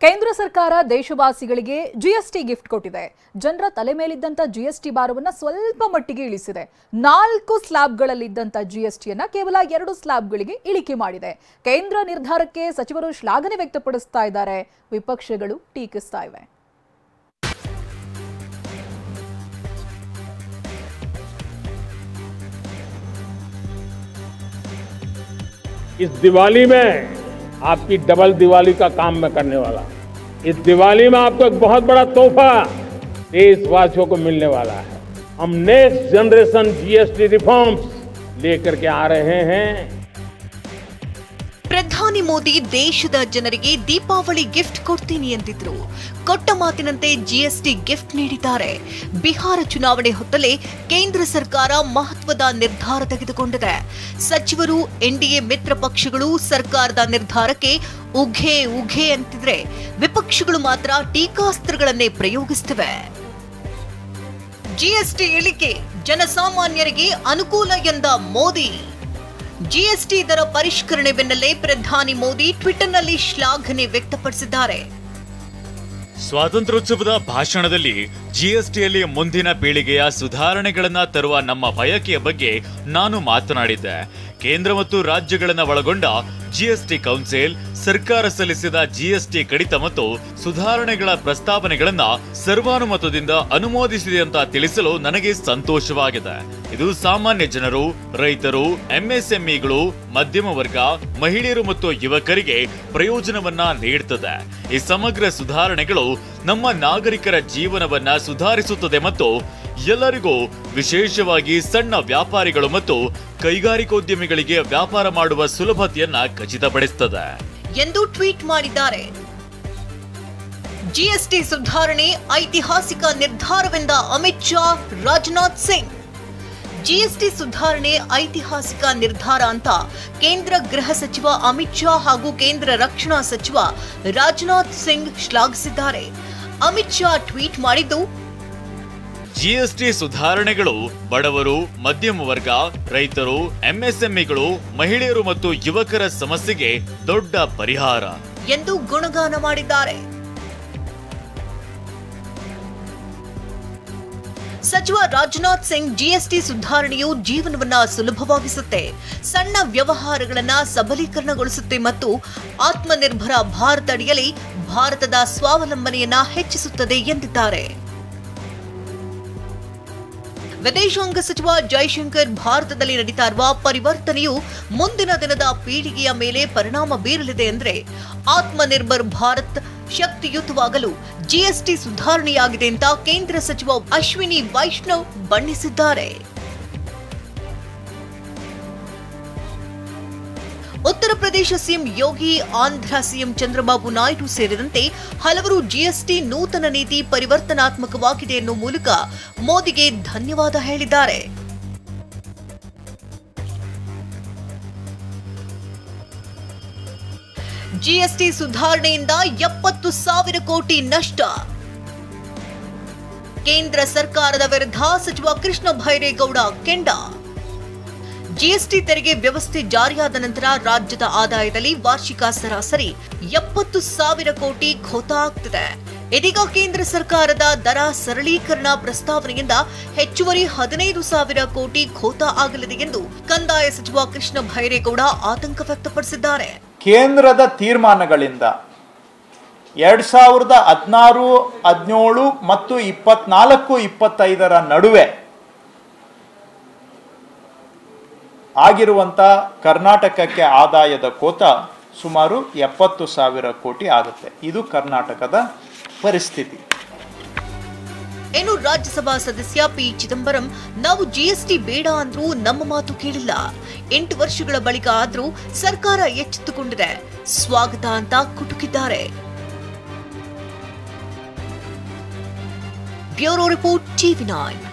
ಕೇಂದ್ರ ಸರ್ಕಾರ ದೇಶವಾಸಿಗಳಿಗೆ ಜಿಎಸ್ಟಿ ಗಿಫ್ಟ್ ಕೊಟ್ಟಿದೆ. ಜನರ ತಲೆ ಮೇಲಿದ್ದಂತ ಜಿಎಸ್ಟಿ ಭಾರವನ್ನ ಸ್ವಲ್ಪ ಮಟ್ಟಿಗೆ ಇಳಿಸಿದೆ. 4 ಸ್ಲ್ಯಾಬ್ಗಳಲ್ಲಿದ್ದಂತ ಜಿಎಸ್ಟಿಯನ್ನ ಕೇವಲ 2 ಸ್ಲ್ಯಾಬ್ಗಳಿಗೆ ಇಳಿಕೆ ಮಾಡಿದೆ. ಕೇಂದ್ರ ನಿರ್ಧಾರಕ್ಕೆ ಸಚಿವರು ಶ್ಲಾಘನೆ ವ್ಯಕ್ತಪಡಿಸ್ತಾ ಇದ್ದಾರೆ, ವಿಪಕ್ಷಗಳು ಟೀಕಿಸ್ತಾ ಇವೆ. इस दिवाली में आपकी डबल दिवाली का काम मैं करने वाला। इस दिवाली में आपको एक बहुत बड़ा तोहफा देशवासियों को मिलने वाला है। हम नेक्स्ट जनरेशन जीएसटी रिफॉर्म्स लेकर के आ रहे हैं। ಪ್ರಧಾನಿ ಮೋದಿ ದೇಶದ ಜನರಿಗೆ ದೀಪಾವಳಿ ಗಿಫ್ಟ್ ಕೊಡ್ತೀನಿ ಎಂದಿದ್ರು. ಕೊಟ್ಟ ಮಾತಿನಂತೆ ಜಿಎಸ್ಟಿ ಗಿಫ್ಟ್ ನೀಡಿದ್ದಾರೆ. ಬಿಹಾರ ಚುನಾವಣೆ ಹೊತ್ತಲೇ ಕೇಂದ್ರ ಸರ್ಕಾರ ಮಹತ್ವದ ನಿರ್ಧಾರ ತೆಗೆದುಕೊಂಡಿದೆ. ಸಚಿವರು, ಎನ್ಡಿಎ ಮಿತ್ರ ಪಕ್ಷಗಳು ಸರ್ಕಾರದ ನಿರ್ಧಾರಕ್ಕೆ ಉಘೆ ಉಘೆ ಅಂತಿದ್ರೆ, ವಿಪಕ್ಷಗಳು ಮಾತ್ರ ಟೀಕಾಸ್ತ್ರಗಳನ್ನೇ ಪ್ರಯೋಗಿಸುತ್ತಿವೆ. ಜಿಎಸ್ಟಿ ಇಳಿಕೆ ಜನಸಾಮಾನ್ಯರಿಗೆ ಅನುಕೂಲ ಎಂದ ಮೋದಿ. ಜಿಎಸ್ಟಿ ದರ ಪರಿಷ್ಕರಣೆ ಬೆನ್ನಲ್ಲೇ ಪ್ರಧಾನಿ ಮೋದಿ ಟ್ವಿಟರ್ನಲ್ಲಿ ಶ್ಲಾಘನೆ ವ್ಯಕ್ತಪಡಿಸಿದ್ದಾರೆ. ಸ್ವಾತಂತ್ರ್ಯೋತ್ಸವದ ಭಾಷಣದಲ್ಲಿ ಜಿಎಸ್ಟಿಯಲ್ಲಿ ಮುಂದಿನ ಪೀಳಿಗೆಯ ಸುಧಾರಣೆಗಳನ್ನು ತರುವ ನಮ್ಮ ಬಯಕೆಯ ಬಗ್ಗೆ ನಾನು ಮಾತನಾಡಿದ್ದೆ. ಕೇಂದ್ರ ಮತ್ತು ರಾಜ್ಯಗಳನ್ನು ಒಳಗೊಂಡ ಜಿಎಸ್ಟಿ ಕೌನ್ಸಿಲ್ ಸರ್ಕಾರ ಸಲ್ಲಿಸಿದ ಜಿಎಸ್ಟಿ ಕಡಿತ ಮತ್ತು ಸುಧಾರಣೆಗಳ ಪ್ರಸ್ತಾವನೆಗಳನ್ನ ಸರ್ವಾನುಮತದಿಂದ ಅನುಮೋದಿಸಿದೆ ಅಂತ ತಿಳಿಸಲು ನನಗೆ ಸಂತೋಷವಾಗಿದೆ. ಇದು ಸಾಮಾನ್ಯ ಜನರು, ರೈತರು, ಎಂಎಸ್ಎಂಇಗಳು, ಮಧ್ಯಮ ವರ್ಗ, ಮಹಿಳೆಯರು ಮತ್ತು ಯುವಕರಿಗೆ ಪ್ರಯೋಜನವನ್ನ ನೀಡುತ್ತದೆ. ಈ ಸಮಗ್ರ ಸುಧಾರಣೆಗಳು ನಮ್ಮ ನಾಗರಿಕರ ಜೀವನವನ್ನ ಸುಧಾರಿಸುತ್ತದೆ ಮತ್ತು ಎಲ್ಲರಿಗೂ, ವಿಶೇಷವಾಗಿ ಸಣ್ಣ ವ್ಯಾಪಾರಿಗಳು ಮತ್ತು ಕೈಗಾರಿಕೋದ್ಯಮಿಗಳಿಗೆ ವ್ಯಾಪಾರ ಮಾಡುವ ಸುಲಭತೆಯನ್ನ ಖಚಿತಪಡಿಸುತ್ತದೆ ಎಂದು ಟ್ವೀಟ್ ಮಾಡಿದ್ದಾರೆ. ಜಿಎಸ್ಟಿ ಸುಧಾರಣೆ ಐತಿಹಾಸಿಕ ನಿರ್ಧಾರವೆಂದ ಅಮಿತ್ ಶಾ, ರಾಜನಾಥ್ ಸಿಂಗ್. ಜಿಎಸ್ಟಿ ಸುಧಾರಣೆ ಐತಿಹಾಸಿಕ ನಿರ್ಧಾರ ಅಂತ ಕೇಂದ್ರ ಗೃಹ ಸಚಿವ ಅಮಿತ್ ಶಾ ಹಾಗೂ ಕೇಂದ್ರ ರಕ್ಷಣಾ ಸಚಿವ ರಾಜನಾಥ್ ಸಿಂಗ್ ಶ್ಲಾಘಿಸಿದ್ದಾರೆ. ಅಮಿತ್ ಶಾ ಟ್ವೀಟ್ ಮಾಡಿದ್ದು, ಜಿಎಸ್ಟಿ ಸುಧಾರಣೆಗಳು ಬಡವರು, ಮಧ್ಯಮ ವರ್ಗ, ರೈತರು, ಎಂಎಸ್ಎಂಇಗಳು, ಮಹಿಳೆಯರು ಮತ್ತು ಯುವಕರ ಸಮಸ್ಯೆಗೆ ದೊಡ್ಡ ಪರಿಹಾರ ಎಂದು ಗುಣಗಾನ ಮಾಡಿದ್ದಾರೆ. ಸಚಿವ ರಾಜನಾಥ್ ಸಿಂಗ್, ಜಿಎಸ್ಟಿ ಸುಧಾರಣೆಯು ಜೀವನವನ್ನ ಸುಲಭವಾಗಿಸುತ್ತೆ, ಸಣ್ಣ ವ್ಯವಹಾರಗಳನ್ನ ಸಬಲೀಕರಣಗೊಳಿಸುತ್ತೆ ಮತ್ತು ಆತ್ಮನಿರ್ಭರ ಭಾರತ ಅಡಿಯಲ್ಲಿ ಭಾರತದ ಸ್ವಾವಲಂಬನೆಯನ್ನ ಹೆಚ್ಚಿಸುತ್ತದೆ ಎಂದಿದ್ದಾರೆ. ವಿದೇಶಾಂಗ ಸಚಿವ ಜೈಶಂಕರ್, ಭಾರತದಲ್ಲಿ ನಡೀತಾ ಇರುವ ಪರಿವರ್ತನೆಯು ಮುಂದಿನ ದಿನದ ಪೀಳಿಗೆಯ ಮೇಲೆ ಪರಿಣಾಮ ಬೀರಲಿದೆ ಎಂದರೆ, ಆತ್ಮನಿರ್ಭರ್ ಭಾರತ್ ಶಕ್ತಿಯುತವಾಗಲು ಜಿಎಸ್ಟಿ ಸುಧಾರಣೆಯಾಗಿದೆ ಅಂತ ಕೇಂದ್ರ ಸಚಿವ ಅಶ್ವಿನಿ ವೈಷ್ಣವ್ ಬಣ್ಣಿಸಿದ್ದಾರೆ. ಉತ್ತರ ಪ್ರದೇಶ ಸಿಎಂ ಯೋಗಿ, ಆಂಧ್ರ ಸಿಎಂ ಚಂದ್ರಬಾಬು ನಾಯ್ಡು ಸೇರಿದಂತೆ ಹಲವರು ಜಿಎಸ್ಟಿ ನೂತನ ನೀತಿ ಪರಿವರ್ತನಾತ್ಮಕವಾಗಿದೆ ಎನ್ನುವ ಮೂಲಕ ಮೋದಿಗೆ ಧನ್ಯವಾದ ಹೇಳಿದ್ದಾರೆ. ಜಿಎಸ್ಟಿ ಸುಧಾರಣೆಯಿಂದ 70,000 ಕೋಟಿ ನಷ್ಟ. ಕೇಂದ್ರ ಸರ್ಕಾರದ ವಿರುದ್ಧ ಸಚಿವ ಕೃಷ್ಣ ಭೈರೇಗೌಡ ಕೆಂಡ. ಜಿಎಸ್ಟಿ ತೆರಿಗೆ ವ್ಯವಸ್ಥೆ ಜಾರಿಯಾದ ನಂತರ ರಾಜ್ಯದ ಆದಾಯದಲ್ಲಿ ವಾರ್ಷಿಕ ಸರಾಸರಿ 70,000 ಕೋಟಿ ಖೋತ ಆಗ್ತಿದೆ. ಇದೀಗ ಕೇಂದ್ರ ಸರ್ಕಾರದ ದರ ಸರಳೀಕರಣ ಪ್ರಸ್ತಾವನೆಯಿಂದ ಹೆಚ್ಚುವರಿ 15,000 ಕೋಟಿ ಖೋತ ಆಗಲಿದೆ ಎಂದು ಕಂದಾಯ ಸಚಿವ ಕೃಷ್ಣ ಭೈರೇಗೌಡ ಆತಂಕ ವ್ಯಕ್ತಪಡಿಸಿದ್ದಾರೆ. ಕೇಂದ್ರದ ತೀರ್ಮಾನಗಳಿಂದ 2016, 17 ಮತ್ತು 24, 25 ನಡುವೆ ಆಗಿರುವಂಥ ಕರ್ನಾಟಕಕ್ಕೆ ಆದಾಯದ ಕೋತ ಸುಮಾರು 70,000 ಕೋಟಿ ಆಗುತ್ತೆ. ಇದು ಕರ್ನಾಟಕದ ಪರಿಸ್ಥಿತಿ. ಇನ್ನು ರಾಜ್ಯಸಭಾ ಸದಸ್ಯ ಪಿ ಚಿದಂಬರಂ, ನಾವು ಜಿಎಸ್ಟಿ ಬೇಡ ಅಂದ್ರೂ ನಮ್ಮ ಮಾತು ಕೇಳಿಲ್ಲ. 8 ವರ್ಷಗಳ ಬಳಿಕ ಆದ್ರೂ ಸರ್ಕಾರ ಎಚ್ಚೆತ್ತುಕೊಂಡಿದೆ, ಸ್ವಾಗತ ಅಂತ ಕುಟುಕಿದ್ದಾರೆ. Bureau report, TV9.